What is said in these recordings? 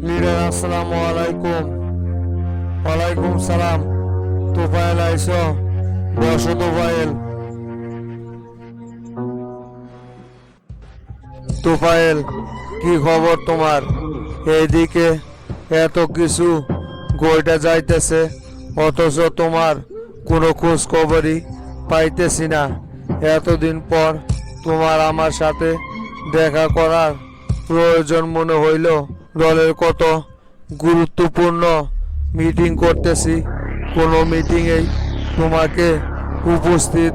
Leader আসসালামু আলাইকুম। ওয়ালাইকুম সালাম। তোফায়েল আইসো, বসো তোফায়েল। তোফায়েল, কি খবর তোমার? এইদিকে এত কিছু গইটা যাইতেছে, অথচ তোমার কোনো খোঁজ খবরই পাইতেছি না। এতদিন পর তোমার আমার সাথে দেখা করার প্রয়োজন মনে হইল। দলের কত গুরুত্বপূর্ণ মিটিং করতেছি, কোনো মিটিংয়েই তোমাকে উপস্থিত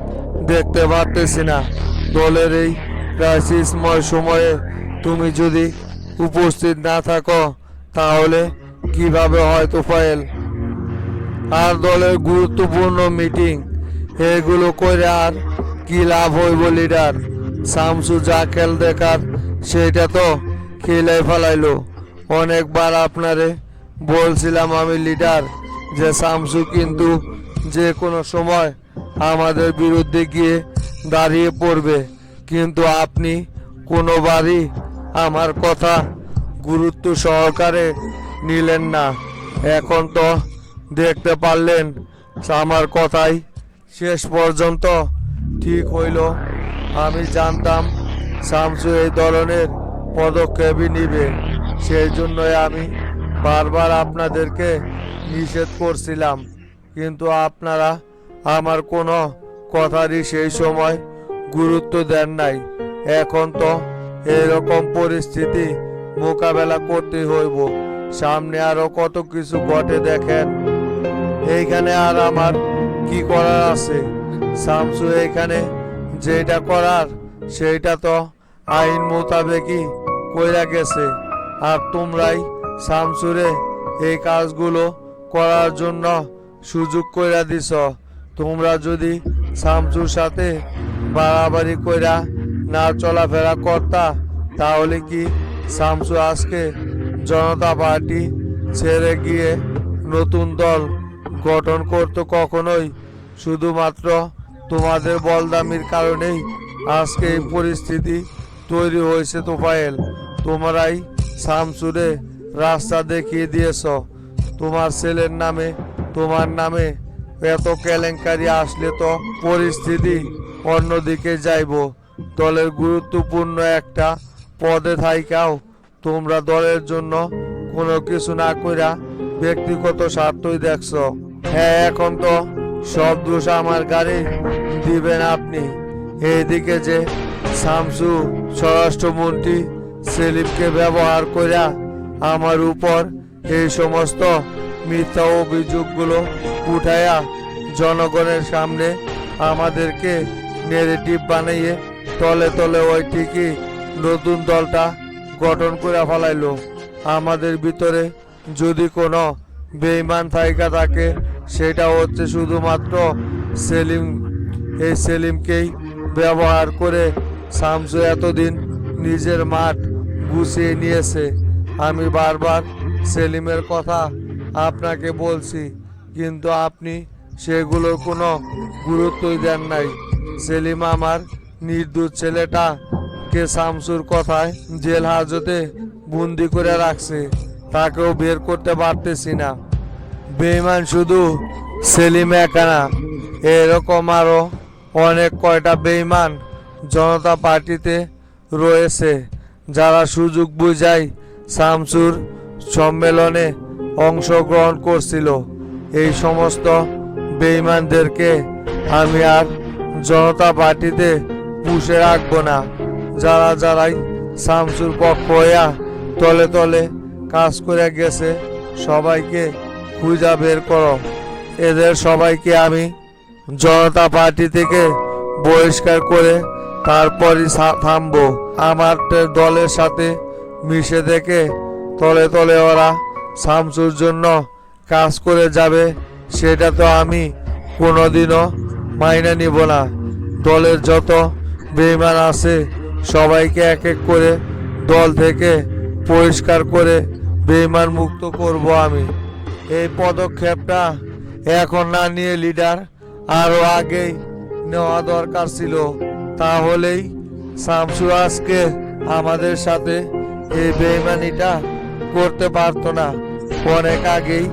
দেখতে পারতেছি না। দলের এই ক্রাইসিসময় সময়ে তুমি যদি উপস্থিত না থাকো তাহলে কিভাবে হয় তোফায়েল? আর দলের গুরুত্বপূর্ণ মিটিং এগুলো করে আর কি লাভ হইব লিডার? শামসু যা খেল দেখার সেটা তো খেলাই ফেলাইলো। অনেকবার আপনারে বলছিলাম আমি লিডার যে শামসু কিন্তু যে কোনো সময় আমাদের বিরুদ্ধে গিয়ে দাঁড়িয়ে পড়বে, কিন্তু আপনি কোনোবারই আমার কথা গুরুত্ব সহকারে নিলেন না। এখন তো দেখতে পারলেন আমার কথাই শেষ পর্যন্ত ঠিক হইল। আমি জানতাম শামসু এই ধরনের পদক্ষেপই নিবে, সেই জন্যই আমি বারবার আপনাদেরকে নিষেধ করছিলাম, কিন্তু আপনারা আমার কোনো কথারই সেই সময় গুরুত্ব দেন নাই। এখন তো এরকম পরিস্থিতি মোকাবেলা করতে হইব। সামনে আরো কত কিছু ঘটে দেখেন। এইখানে আর আমার কি করার আছে? শামসু এইখানে যেটা করার সেইটা তো আইন মোতাবেকই কইরা গেছে, আর তোমরাই শামসুরে এই কাজগুলো করার জন্য সুযোগ কইরা দিছ। তোমরা যদি শামসুর সাথে বাড়াবাড়ি কইরা না চলাফেরা করতা তাহলে কি শামসু আজকে জনতা পার্টি ছেড়ে গিয়ে নতুন দল গঠন করতো? কখনোই। শুধুমাত্র তোমাদের বলদামির কারণেই আজকে এই পরিস্থিতি তৈরি হয়েছে তোফায়েল। তোমরাই শামসুরে রাস্তা দেখিয়ে দিয়েছ। তোমার ছেলের নামে, তোমার নামে এত কেলেঙ্কারি আসলে তো পরিস্থিতি অন্যদিকে যাইব। দলের গুরুত্বপূর্ণ একটা পদে থাইকাও তোমরা দলের জন্য কোনো কিছু না কইরা ব্যক্তিগত স্বার্থই দেখছ। হ্যাঁ, এখন তো সব দোষ আমার গাড়ি দিবেন আপনি। এইদিকে যে শামসু স্বরাষ্ট্রমন্ত্রী সেলিমকে ব্যবহার কইরা আমার উপর এই সমস্ত মিথ্যা অভিযোগগুলো উঠায়া জনগণের সামনে আমাদেরকে নেগেটিভ বানাইয়ে তলে তলে ওই ঠিকই নতুন দলটা গঠন করে ফেলাইলো। আমাদের ভিতরে যদি কোনো বেঈমান থাইকা থাকে সেটা হচ্ছে শুধুমাত্র সেলিম। এই সেলিমকেই ব্যবহার করে শামসু এতদিন নিজের মাঠ গুছিয়ে নিয়েছে। আমি বারবার সেলিমের কথা আপনাকে বলছি, কিন্তু আপনি সেগুলোর কোনো গুরুত্বই দেন নাই। সেলিম আমার নির্দোষ ছেলেটাকে শামসুর কথায় জেল হাজতে বন্দি করে রাখছে, তাকেও বের করতে পারতেছি না। বেঈমান শুধু সেলিম একা না, এরকম আরো অনেক কয়টা বেঈমান জনতা পার্টিতে রয়েছে যারা সুযোগ বুঝাই শামসুর সম্মেলনে অংশগ্রহণ করছিল। এই সমস্ত বেঈমানদেরকে আমি আর জনতা পার্টিতে পুষে রাখবো না। যারা যারাই শামসুর পক্ষ হইয়া তলে তলে কাজ করে গেছে সবাইকে খুঁজা বের করো। এদের সবাইকে আমি জনতা পার্টি থেকে বহিষ্কার করে তারপরই থামবো। আমার দলের সাথে মিশে থেকে তলে তলে ওরা শামসুর জন্য কাজ করে যাবে, সেটা তো আমি কোনোদিনও মাইনে নিব না। দলের যত বেঈমান আছে সবাইকে এক এক করে দল থেকে পরিষ্কার করে বেঈমান মুক্ত করব আমি। এই পদক্ষেপটা এখন না নিয়ে লিডার আরো আগেই নেওয়া দরকার ছিল, তাহলেই শামসু আজকে আমাদের সাথে এই বেঈমানিটা করতে পারতো না। অনেক আগেই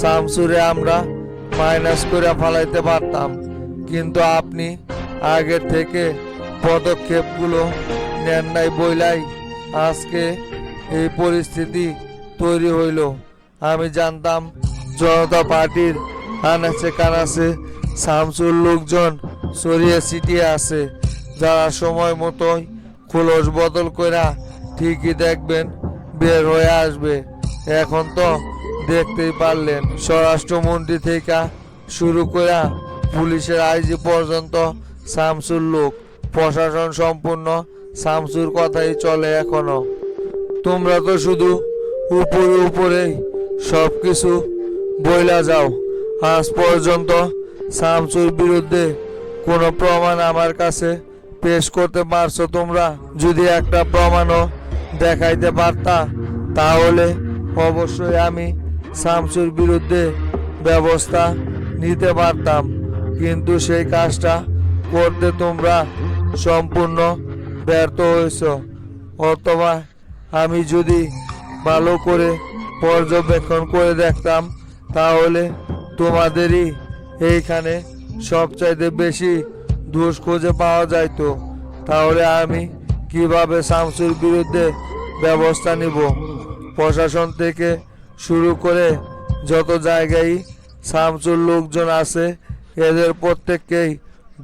শামসুরে আমরা মাইনাস করে ফেলাইতে পারতাম, কিন্তু আপনি আগের থেকে পদক্ষেপগুলো নেন নাই বইলাই আজকে এই পরিস্থিতি তৈরি হইল। আমি জানতাম জনতা পার্টির আনাচে কানাচে শামসুর লোকজন ছড়িয়ে ছিটিয়ে আছে, যারা সময় মতোই খোলস বদল কইরা ঠিকই দেখবেন বের হয়ে আসবে। এখন তো দেখতেই পারলেন, স্বরাষ্ট্রমন্ত্রী থেকে শুরু করে পুলিশের আইজি পর্যন্ত শামসুর লোক, প্রশাসন সম্পূর্ণ শামসুর কথাই চলে এখনো। তোমরা তো শুধু উপরে উপরেই সব কিছু বইলা যাও। আজ পর্যন্ত শামসুর বিরুদ্ধে কোনো প্রমাণ আমার কাছে পেশ করতে পারছো তোমরা? যদি একটা প্রমাণও দেখাইতে পারতা তাহলে অবশ্যই আমি শামসুর বিরুদ্ধে ব্যবস্থা নিতে পারতাম, কিন্তু সেই কাজটা করতে তোমরা সম্পূর্ণ ব্যর্থ হয়েছ। অথবা আমি যদি ভালো করে পর্যবেক্ষণ করে দেখতাম তাহলে তোমাদেরই এইখানে সবচাইতে বেশি দোষ খুঁজে পাওয়া যাইতো। তাহলে আমি কিভাবে শামসুর বিরুদ্ধে ব্যবস্থা নিব? প্রশাসন থেকে শুরু করে যত জায়গায় শামসুর লোকজন আছে এদের প্রত্যেককেই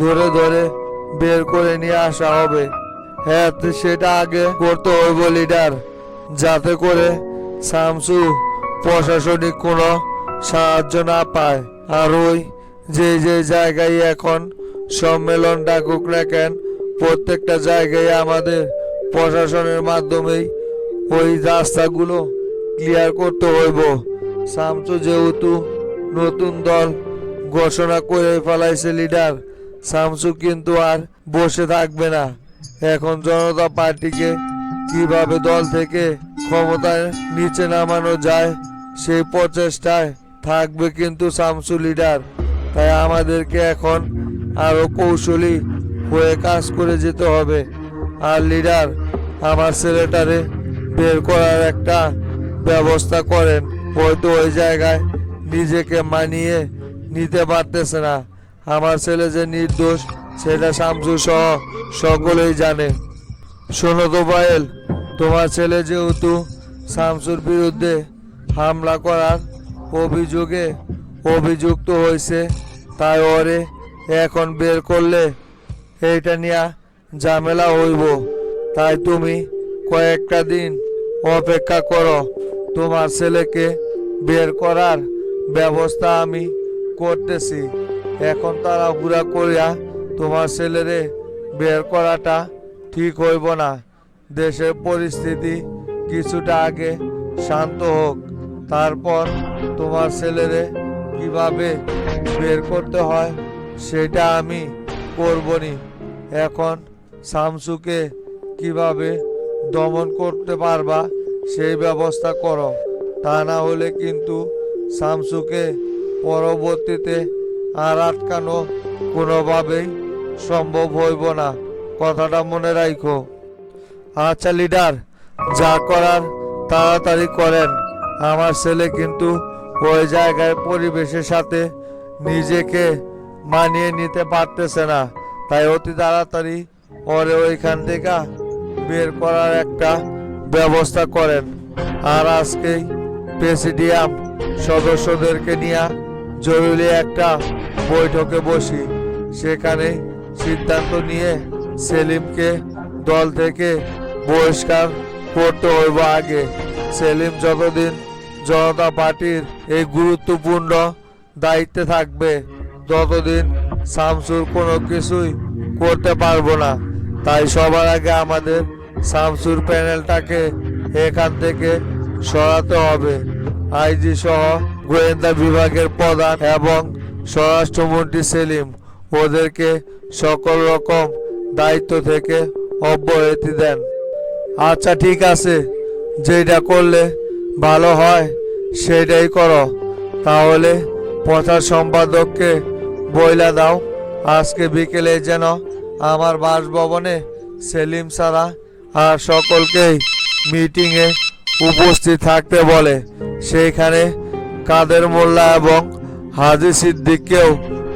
ধরে ধরে বের করে নিয়ে আসা হবে। হ্যাঁ, সেটা আগে করতে হইব লিডার, যাতে করে শামসু প্রশাসনিক কোনো সাহায্য না পায়। আর ওই যে যে জায়গায় এখন সম্মেলন ডাকুক না কেন, প্রত্যেকটা জায়গায় আমাদের প্রশাসনের মাধ্যমেই ওই রাস্তাগুলো ক্লিয়ার করতে হইব। শামসু যেহেতু নতুন দল ঘোষণা করে ফেলাইছে লিডার, শামসু কিন্তু আর বসে থাকবে না। এখন জনতা পার্টিকে কিভাবে দল থেকে ক্ষমতায় নিচে নামানো যায় সেই প্রচেষ্টায় থাকবে কিন্তু শামসু লিডার। তাই আমাদেরকে এখন আরো কৌশলী হয়ে কাজ করে যেতে হবে। আর লিডার, আমার ছেলেটারে বের করার একটা ব্যবস্থা করেন। হয়তো ওই জায়গায় নিজেকে মানিয়ে নিতে পারতেছে না। আমার ছেলে যে নির্দোষ সেটা শামসু সহ সকলেই জানে। শোনো তো পায়েল, তোমার ছেলে যেহেতু শামসুর বিরুদ্ধে হামলা করার অভিযোগে অভিযুক্ত হয়েছে, তাই ওরে এখন বের করলে এইটা নিয়ে ঝামেলা হইব। তাই তুমি কয়েকটা দিন অপেক্ষা করো, তোমার ছেলেকে বের করার ব্যবস্থা আমি করতেছি। এখন তাড়াহুড়া করিয়া তোমার ছেলেরে বের করাটা ঠিক হইব না। দেশের পরিস্থিতি কিছুটা আগে শান্ত হোক, তারপর তোমার ছেলেরে কিভাবে বের করতে হয় সেটা আমি করবনি। এখন শামসুকে কিভাবে দমন করতে পারবা সেই ব্যবস্থা করো, তা না হলে কিন্তু শামসুকে পরবর্তীতে আর আটকানো কোনোভাবেই সম্ভব হইব না। কথাটা মনে রাখো। আচ্ছা লিডার, যা করার তাড়াতাড়ি করেন। আমার ছেলে কিন্তু ওই জায়গায় পরিবেশের সাথে নিজেকে মানিয়ে নিতে পারতেছে না, তাই অতি তাড়াতাড়ি ওরে ওইখান থেকে বের করার একটা ব্যবস্থা করেন। আর আজকেই প্রেসিডিয়াম সদস্যদেরকে নিয়ে জরুরি একটা বৈঠকে বসি। সেখানে সিদ্ধান্ত নিয়ে সেলিমকে দল থেকে বহিষ্কার করতে হইব আগে। সেলিম যতদিন জনতা পার্টির এই গুরুত্বপূর্ণ দায়িত্বে থাকবে ততদিন শামসুর কোনো কিছুই করতে পারবো না। তাই সবার আগে আমাদের শামসুর প্যানেলটাকে এখান থেকে সরাতে হবে। আইজি সহ গোয়েন্দা বিভাগের প্রধান এবং স্বরাষ্ট্রমন্ত্রী সেলিম, ওদেরকে সকল রকম দায়িত্ব থেকে অব্যাহতি দেন। আচ্ছা ঠিক আছে, যেটা করলে ভালো হয় সেটাই করো। তাহলে প্রচার সম্পাদককে বইলা দাও আজকে বিকেলে যেন আমার বাসভবনে সেলিম সারা আর সকলকেই মিটিংয়ে উপস্থিত থাকতে বলে। সেইখানে কাদের মোল্লা এবং হাজী সিদ্দিককেও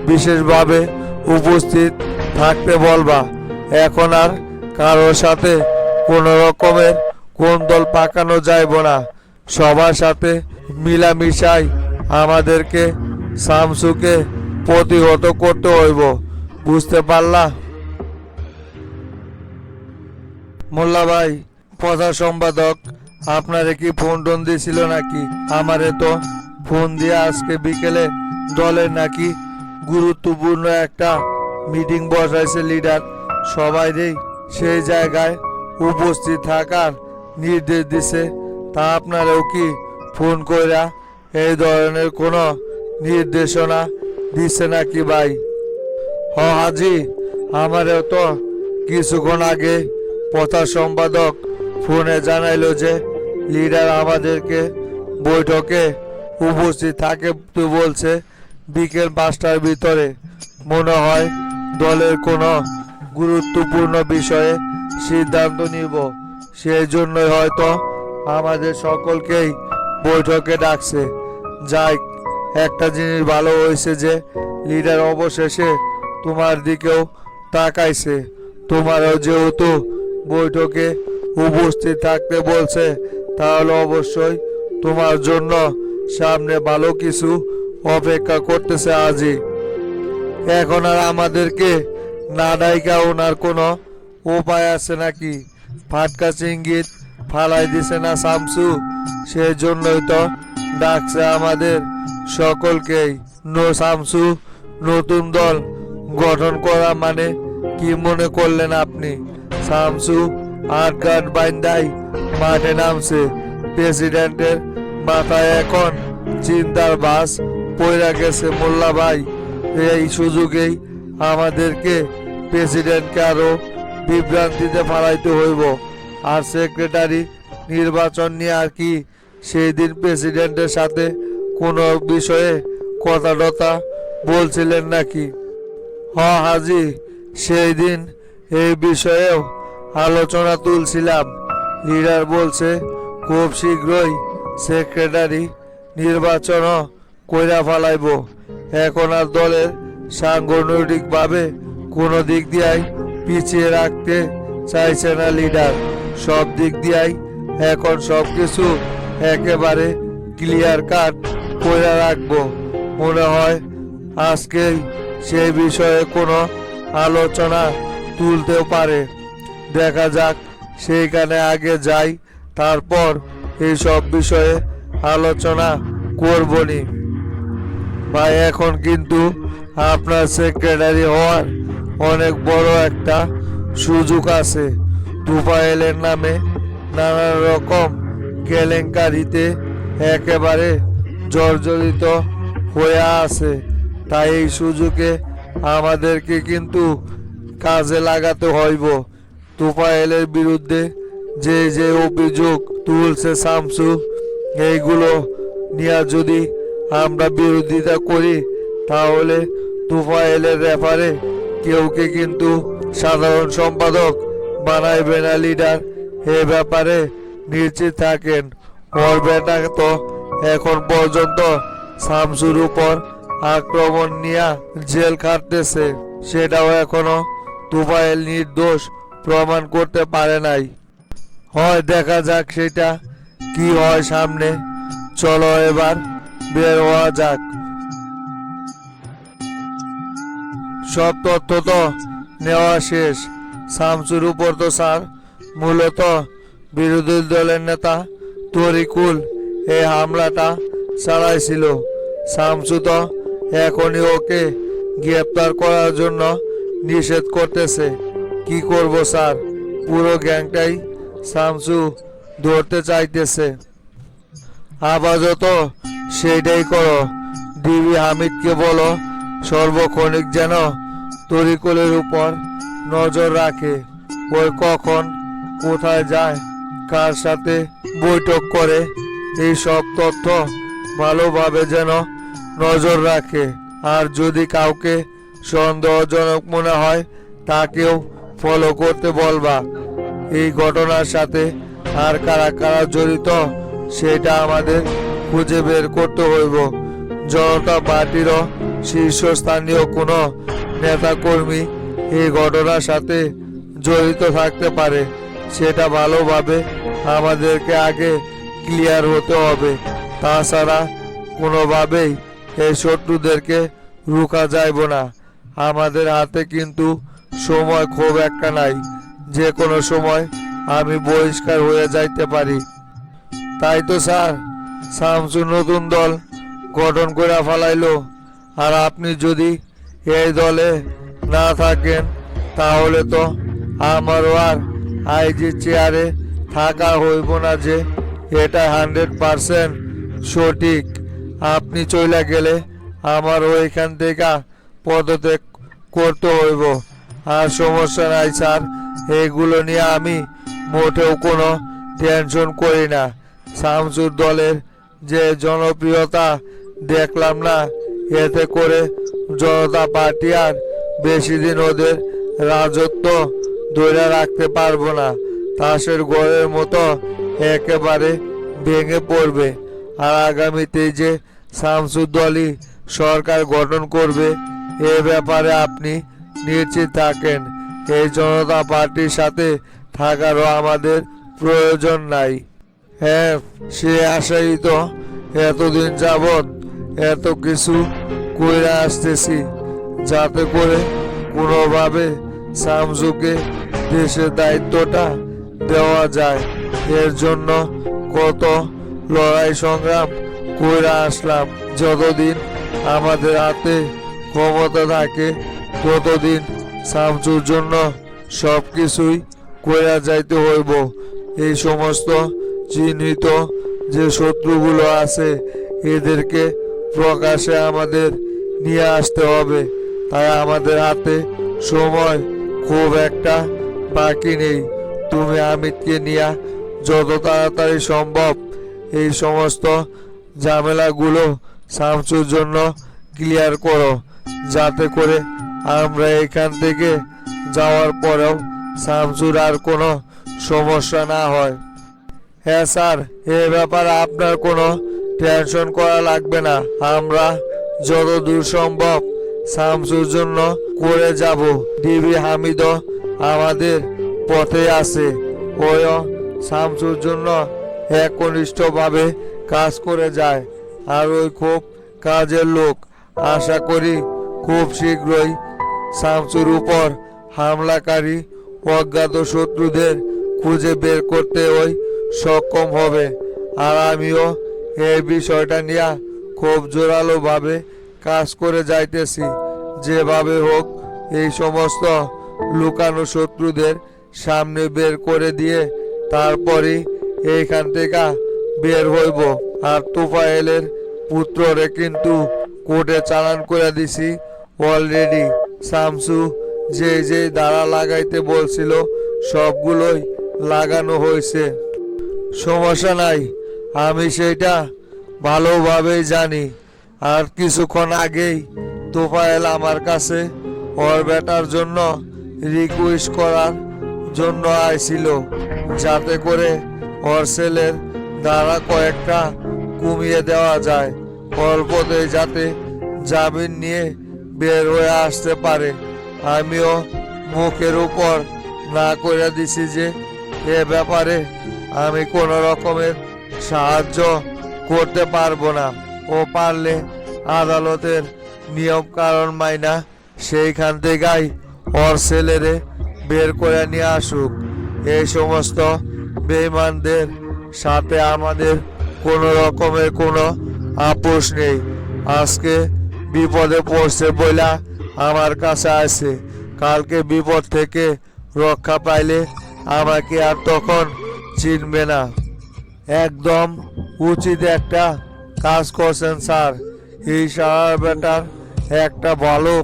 বিশেষভাবে উপস্থিত থাকতে বলবা। এখন আর কারোর সাথে কোনো রকমের কোন্দল পাকানো যাইব না। সবার সাথে মিলামিশাই আমাদেরকে শামসুকে প্রতিহত করতে হইব। বুঝতে পারলা? মোল্লা ভাই, প্রধান সম্পাদক আপনারে কি ফোন টোন দিছিল নাকি? আমারে তো ফোন দিয়ে আজকে বিকেলে দলের নাকি গুরুত্বপূর্ণ একটা মিটিং বসাইছে লিডার, সবাইরেই সেই জায়গায় উপস্থিত থাকার নির্দেশ দিছে। তা আপনারাও কি ফোন কইরা এই ধরনের কোনো নির্দেশনা দিছে নাকি ভাই? হ হাজি, আমারও তো কিছুক্ষণ আগে প্রধান সম্পাদক ফোনে জানাইলো যে লিডার আমাদেরকে বৈঠকে উপস্থিত থাকতে বলছে বিকেল 5টার ভিতরে। মনে হয় দলের কোনো গুরুত্বপূর্ণ বিষয়ে সিদ্ধান্ত নিব, সেই জন্যই হয়তো আমাদের সকলকেই বৈঠকে ডাকছে। যাই, একটা জিনিস ভালো হয়েছে যে লিডার অবশেষে তোমার দিকেও তাকাইছে। তোমারও যেহেতু বৈঠকে উপস্থিত থাকতে বলছে, তাহলে অবশ্যই তোমার জন্য সামনে ভালো কিছু অপেক্ষা করতেছে আজই। এখন আর আমাদেরকে না ডাইকা ওনার কোনো উপায় আছে নাকি? ফাটকা চিঙ্গিত ফালাই দিছে না শামসু, সেই জন্যই তো ডাকছে আমাদের সকলকেই। শামসু নতুন দল গঠন করা মানে কি মনে করলেন আপনি? শামসু আটঘাট বাইন্দাই মাঠে নামছে। প্রেসিডেন্টের মাথায় এখন চিন্তার বাস পইরা গেছে মোল্লা ভাই। এই সুযোগেই আমাদেরকে প্রেসিডেন্টকে আরো বিভ্রান্তিতে ফালাইতে হইব। আর সেক্রেটারি নির্বাচন নিয়ে আর কি সেই দিন প্রেসিডেন্টের সাথে কোনো বিষয়ে কথা টথা বলছিলেন নাকি? হ হাজি, সেই দিন এই বিষয়েও আলোচনা তুলছিলাম। লিডার বলছে খুব শীঘ্রই সেক্রেটারি নির্বাচনও কইরা ফেলাইব। এখন আর দলের সাংগঠনিকভাবে কোনো দিক দিয়াই পিছিয়ে রাখতে চাইছে না লিডার। সব দিক দিয়াই এখন সব কিছু একেবারে ক্লিয়ার কাট কইরা রাখবো। মনে হয় আজকেই সেই বিষয়ে কোনো আলোচনা তুলতেও পারে। দেখা যাক, সেইখানে আগে যাই, তারপর এই সব বিষয়ে আলোচনা করবনি। ভাই, এখন কিন্তু আপনার সেক্রেটারি হওয়ার অনেক বড় একটা সুযোগ আছে। তুফাইলের নামে নানা রকম কেলেঙ্কারিতে একেবারে জর্জরিত হয়ে আছে। তাই এই সুযোগে আমাদেরকে কিন্তু কাজে লাগাতে হইব। তুফাইলের বিরুদ্ধে যে যে অভিযোগ তুলছে শামসু, এইগুলো নিয়ে যদি আমরা বিরোধিতা করি, তাহলে তুফাইলের ব্যাপারে কেউকে কিন্তু সাধারণ সম্পাদক বানাইবে না লিডার। এ ব্যাপারে নিশ্চিত থাকেন। ওর বেটা তো এখন পর্যন্ত শামসুর উপর আক্রমণ নিয়ে জেল খাটতেছে, সেটাও এখনো তুফাইল নির্দোষ প্রমাণ করতে পারে নাই। হয় দেখা যাক সেটা কি হয় সামনে। চলো এবার বের হওয়া যাক। সব তথ্য তো নেওয়া শেষ। শামসুর উপর তো স্যার মূলত বিরোধী দলের নেতা তরিকুল এই হামলাটা চালাইছিল। শামসু তো এখনই ওকে গ্রেপ্তার করার জন্য নিষেধ করতেছে। কি করব স্যার, পুরো গ্যাংটাই শামসু ধরতে চাইতেছে। আপাতত সেইটাই করো। ডিবি হামিদকে বলো সর্বক্ষণিক যেন তরিকুলের উপর নজর রাখে। ওই কখন কোথায় যায়, কার সাথে বৈঠক করে, এই সব তথ্য ভালোভাবে যেন নজর রাখে। আর যদি কাউকে সন্দেহজনক মনে হয়, তাকেও ফলো করতে বলবা। এই ঘটনার সাথে আর কারা কারা জড়িত সেটা আমাদের খুঁজে বের করতে হইব। জনতা পার্টিরও শীর্ষস্থানীয় কোনো নেতাকর্মী এই ঘটনার সাথে জড়িত থাকতে পারে, সেটা ভালোভাবে আমাদেরকে আগে ক্লিয়ার হতে হবে। তাছাড়া কোনোভাবেই এই শত্রুদেরকে রুখা যাইব না। আমাদের হাতে কিন্তু সময় খুব একটা নাই, যে কোনো সময় আমি বহিষ্কার হয়ে যাইতে পারি। তাই তো স্যার, শামসু নতুন দল গঠন করে ফেলাইলো, আর আপনি যদি এই দলে না থাকেন তাহলে তো আমারও আর আইজি চেয়ারে থাকা হইব না। যে এটা 100% সঠিক। আপনি চলে গেলে আমারও এখান থেকে পদত্যাগ করতে হইব। আর সমস্যা নাই স্যার, এগুলো নিয়ে আমি মোটেও কোনো টেনশন করি না। শামসুর দলের যে জনপ্রিয়তা দেখলাম না, এতে করে জনতা পার্টি আর বেশি দিন ওদের রাজত্ব ধরে রাখতে পারবো না। তাসের ঘরের মতো একেবারে ভেঙে পড়বে। আর আগামীতে যে শামসুর দলই সরকার গঠন করবে, এ ব্যাপারে আপনি নিশ্চিত থাকেন। এই জনতা পার্টির সাথে থাকারও আমাদের প্রয়োজন নাই। হ্যাঁ, সে আশাই তো এতদিন যাবৎ এত কিছু কইরা আসতেছি, যাতে করে কোনোভাবে শামসুকে দেশের দায়িত্বটা দেওয়া যায়। এর জন্য কত লড়াই সংগ্রাম কইরা আসলাম। যতদিন আমাদের হাতে ক্ষমতা থাকে ততদিন শামসুর জন্য সব কিছুই কইরা যাইতে হইব। এই সমস্ত চিহ্নিত যে শত্রুগুলো আছে, এদেরকে প্রকাশে আমাদের নিয়ে আসতে হবে। তাই আমাদের হাতে সময় খুব একটা বাকি নেই। তুমি আমিরকে নিয়ে যত তাড়াতাড়ি সম্ভব এই সমস্ত ঝামেলাগুলো শামসুর জন্য ক্লিয়ার করো, যাতে করে আমরা এখান থেকে যাওয়ার পরেও শামসুর আর কোনো সমস্যা না হয়। হ্যাঁ স্যার, এ ব্যাপারে আপনার কোনো টেনশন করা লাগবে না। আমরা যত দূর সম্ভব শামসুর জন্য করে যাব। ডিবি হামিদও আমাদের পথে আছে, ওও শামসুর জন্য একনিষ্ঠভাবে কাজ করে যায়। আর ওই খুব কাজের লোক। আশা করি খুব শীঘ্রই শামসুর উপর হামলাকারী অজ্ঞাত শত্রুদের খুঁজে বের করতে ওই সক্ষম হবে। আর আমিও এই বিষয়টা নিয়ে খুব জোরালোভাবে কাজ করে যাইতেছি। যেভাবে হোক এই সমস্ত লুকানো শত্রুদের সামনে বের করে দিয়ে তারপরই এইখান থেকে বের হইব। আর তোফায়েলের পুত্ররে কিন্তু কোর্টে চালান করে দিছি অলরেডি। শামসু যে যে দাঁড়া লাগাইতে বলছিল সবগুলোই লাগানো হয়েছে। সমস্যা নাই, আমি সেটা ভালোভাবেই জানি। আর কিছুক্ষণ আগেই তোফায়েল আমার কাছে ওর বেটার জন্য রিকোয়েস্ট করার জন্য আইছিল, যাতে করে ওর ছেলের দ্বারা কয়েকটা কমিয়ে দেওয়া যায়, অল্পতে যাতে জামিন নিয়ে বের হয়ে আসতে পারে। আমিও মুখের উপর না করে দিছি যে এ ব্যাপারে আমি কোনো রকমের সাহায্য করতে পারবো না। ও পারলে আদালতের নিয়ম কারণ মাইনা সেইখান থেকেই ওর ছেলেরে বের করে নিয়ে আসুক। এই সমস্ত বেঈমানদের সাথে আমাদের কোনো রকমের কোনো আপোষ নেই। আজকে বিপদে পড়ছে বইলা আমার কাছে আছে, কালকে বিপদ থেকে রক্ষা পাইলে আমাকে আর তখন চিনবে না। একদম উচিত একটা কাজ করছেন স্যার। এই সারার বেটার একটা ভালো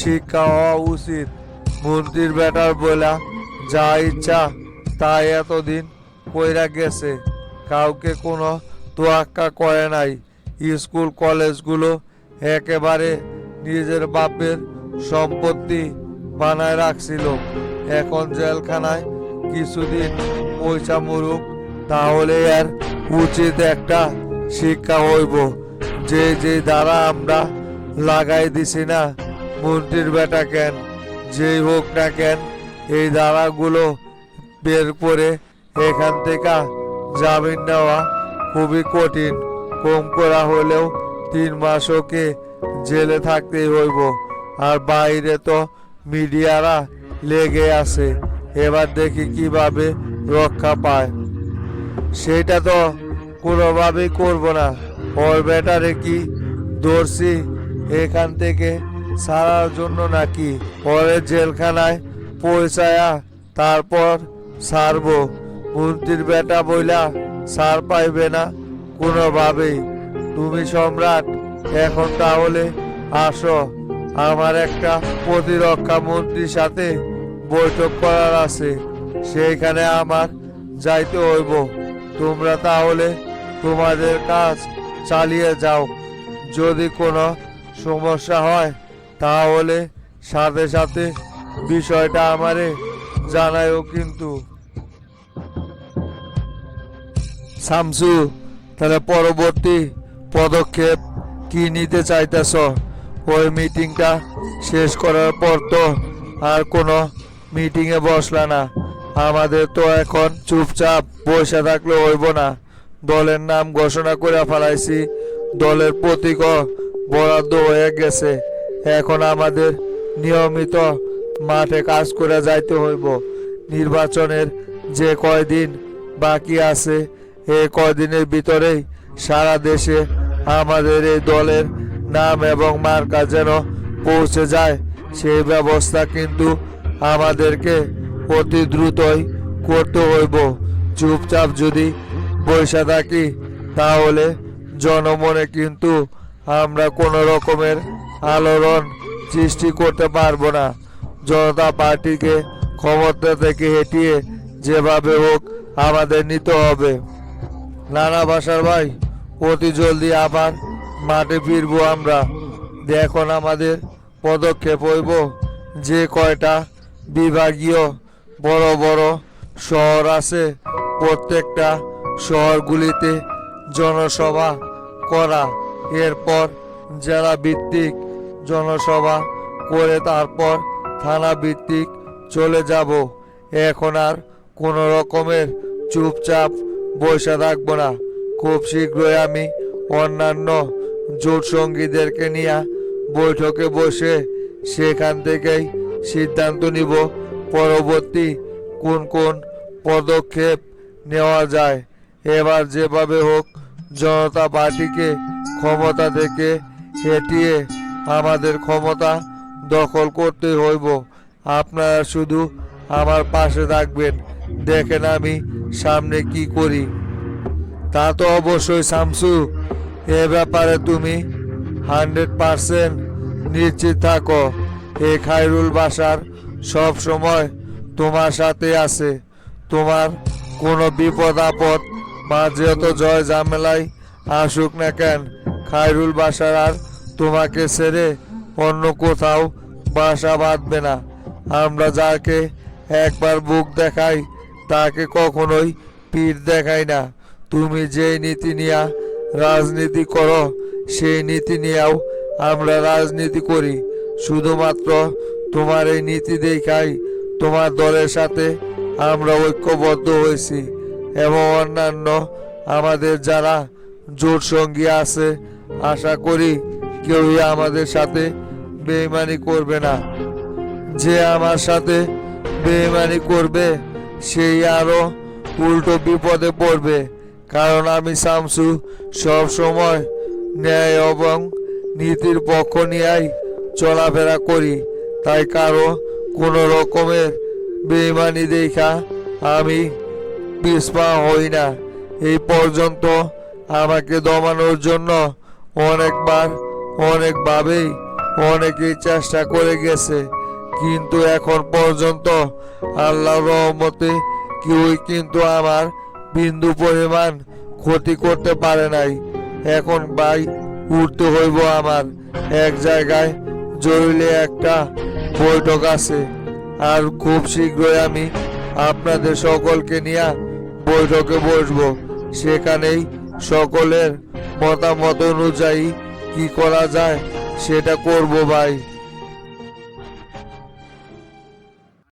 শিক্ষা হওয়া উচিত। মন্ত্রীর বেটার বইলা যা ইচ্ছা তাই এতদিন কইরা গেছে, কাউকে কোনো তোয়াক্কা করে নাই। স্কুল কলেজগুলো একেবারে নিজের বাপের সম্পত্তি বানায় রাখছিল। এখন জেলখানায় কিছুদিন পয়সা মুরুক, তাহলে এর উচিত একটা শিক্ষা হইব। যে যে দ্বারা আমরা লাগাই দিছি না, মন্ত্রীর বেটা কেন যেই হোক না কেন, এই দ্বারাগুলো বের করে এখান থেকে জামিন নেওয়া খুবই কঠিন। কম করা হলেও 3 মাস ওকে জেলে থাকতেই হইব। আর বাইরে তো মিডিয়ারা লেগে আছে, এবার দেখি কিভাবে রক্ষা পায়। সেটা তো কোনোভাবেই করব না। ওর বেটারে কি ধরছি এখান থেকে ছাড়ার জন্য নাকি? ওরে জেলখানায় পৌঁছায়া তারপর ছাড়বো। মন্ত্রীর বেটা বইলা ছাড় পাইবে না কোনোভাবেই। তুমি সম্রাট, এখন তাহলে আসো, আমার একটা প্রতিরক্ষা মন্ত্রীর সাথে বৈঠক করার আছে, সেইখানে আমার যাইতে হইব। তোমরা তাহলে তোমাদের কাজ চালিয়ে যাও। যদি কোনো সমস্যা হয় তাহলে সাথে সাথে বিষয়টা আমারে জানাইও কিন্তু। শামসু, তাহলে পরবর্তী পদক্ষেপ কি নিতে চাইতেছ? ওই মিটিংটা শেষ করার পর তো আর কোনো মিটিংয়ে বসলা না। আমাদের তো এখন চুপচাপ বসে থাকলে হইব না। দলের নাম ঘোষণা করে ফেলাইছি, দলের প্রতীকও বরাদ্দ হয়ে গেছে। এখন আমাদের নিয়মিত মাঠে কাজ করে যাইতে হইব। নির্বাচনের যে কয়দিন বাকি আছে, এই কয়দিনের ভিতরেই সারা দেশে আমাদের এই দলের নাম এবং মার্কা যেন পৌঁছে যায়, সেই ব্যবস্থা কিন্তু আমাদেরকে অতি দ্রুতই করতে হইব। চুপচাপ যদি বসে থাকি তাহলে জনমনে কিন্তু আমরা কোনো রকমের আলোড়ন সৃষ্টি করতে পারবো না। জনতা পার্টিকে ক্ষমতা থেকে হটিয়ে যেভাবে হোক আমাদের নিতে হবে। নানা ভাষার ভাই, অতি জলদি আবার মাঠে ফিরবো আমরা। এখন আমাদের পদক্ষেপ হইব যে কয়টা বিভাগীয় বড় বড় শহর আছে, প্রত্যেকটা শহরগুলিতে জনসভা করা। এরপর জেলা ভিত্তিক জনসভা করে তারপর থানা ভিত্তিক চলে যাব। এখন আর কোনো রকমের চুপচাপ বসে থাকবো না। খুব শীঘ্রই আমি অন্যান্য জোট সঙ্গীদেরকে নিয়ে বৈঠকে বসে সেখান থেকেই সিদ্ধান্ত নিব পরবর্তী কোন কোন পদক্ষেপ নেওয়া যায়। এবার যেভাবে হোক জনতা পার্টিকে ক্ষমতা থেকে হটিয়ে আমাদের ক্ষমতা দখল করতে হইব। আপনারা শুধু আমার পাশে থাকবেন, দেখেন আমি সামনে কি করি। তা তো অবশ্যই শামসু, এ ব্যাপারে তুমি 100% নিশ্চিত থাকো। এ খায়রুল বাশার সব সময় তোমার সাথে আছে। তোমার কোনো বিপদ আপদ বা যত জয় ঝামেলাই আসুক না কেন, খায়রুল বাশার আর তোমাকে ছেড়ে অন্য কোথাও বাসা বাঁধবে না। আমরা যাকে একবার বুক দেখাই তাকে কখনোই পিঠ দেখাই না। তুমি যেই নীতি নিয়ে রাজনীতি করো সেই নীতি নিয়েও আমরা রাজনীতি করি। শুধুমাত্র তোমার এই নীতি দেখাই তোমার দলের সাথে আমরা ঐক্যবদ্ধ হয়েছি এবং অন্যান্য আমাদের যারা জোট সঙ্গী আছে, আশা করি কেউই আমাদের সাথে বেইমানি করবে না। যে আমার সাথে বেইমানি করবে সেই আরো উল্টো বিপদে পড়বে। কারণ আমি শামসু সব সময় ন্যায় এবং নীতির পক্ষ নিয়েই চলাফেরা করি। তাই কারো কোনো রকমের বেইমানি দেখা আমি পিছপা হই না। এই পর্যন্ত আমাকে দমানোর জন্য অনেকবার অনেকভাবেই অনেকেই চেষ্টা করে গেছে, কিন্তু এখন পর্যন্ত আল্লাহর রহমতে কেউই কিন্তু আমার বিন্দু পরিমাণ ক্ষতি করতে পারে নাই। এখন ভাই উঠতে হইব আমার। এক জায়গায় জরুরি একটা বৈঠক আছে, আর খুব শীঘ্রই আমি আপনাদের সকলকে নিয়ে বৈঠকে বসবো, সেখানেই সকলের মতামত অনুযায়ী কি করা যায় সেটা করব ভাই।